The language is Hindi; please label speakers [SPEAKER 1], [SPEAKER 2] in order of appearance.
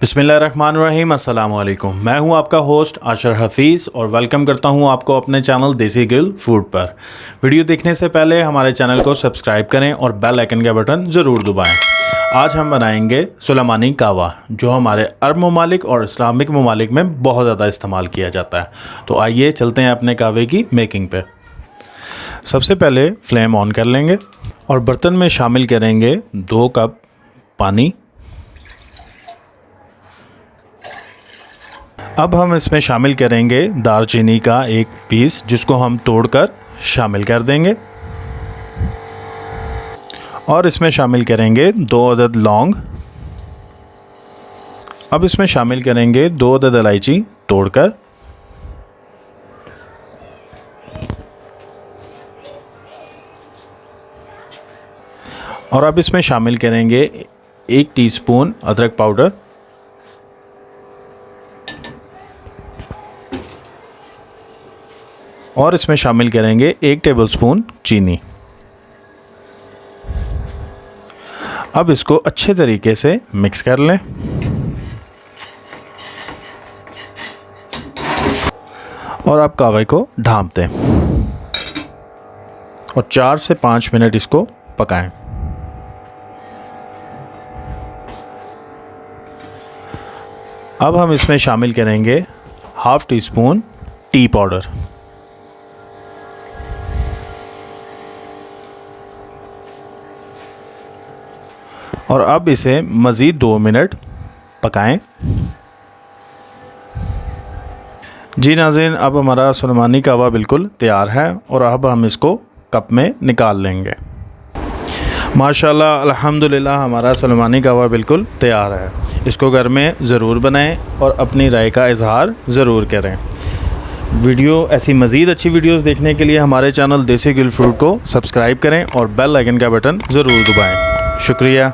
[SPEAKER 1] बिस्मिल्लाहिर्रहमानिर्रहीम, अस्सलाम वालेकुम। मैं हूं आपका होस्ट आशर हफ़ीज़ और वेलकम करता हूं आपको अपने चैनल देसी गिल फूड पर। वीडियो देखने से पहले हमारे चैनल को सब्सक्राइब करें और बेल आइकन का बटन ज़रूर दबाएं। आज हम बनाएंगे सुलेमानी कहवा, जो हमारे अरब ममालिक और इस्लामिक ममालिक में बहुत ज़्यादा इस्तेमाल किया जाता है। तो आइए चलते हैं अपने कहवे की मेकिंग पे। सबसे पहले फ्लेम ऑन कर लेंगे और बर्तन में शामिल करेंगे 2 कप पानी। अब हम इसमें शामिल करेंगे दालचीनी का 1 पीस, जिसको हम तोड़कर शामिल कर देंगे। और इसमें शामिल करेंगे 2 अदद लौंग। अब इसमें शामिल करेंगे 2 अदद इलायची तोड़कर। और अब इसमें शामिल करेंगे 1 टीस्पून अदरक पाउडर। और इसमें शामिल करेंगे 1 टेबलस्पून चीनी। अब इसको अच्छे तरीके से मिक्स कर लें और अब कहवे को ढाँप दें और 4 से 5 मिनट इसको पकाएं। अब हम इसमें शामिल करेंगे 1/2 टीस्पून टी पाउडर। और अब इसे मज़ीद 2 मिनट पकाएं। जी नाज़रीन, अब हमारा सुलेमानी कहवा बिल्कुल तैयार है और अब हम इसको कप में निकाल लेंगे। माशाल्लाह अल्हम्दुलिल्लाह, हमारा सुलेमानी कहवा बिल्कुल तैयार है। इसको घर में ज़रूर बनाएं और अपनी राय का इजहार ज़रूर करें। ऐसी मज़ीद अच्छी वीडियोस देखने के लिए हमारे चैनल देसी गिल फूड को सब्सक्राइब करें और बेल आइकन का बटन ज़रूर दबाएं। शुक्रिया।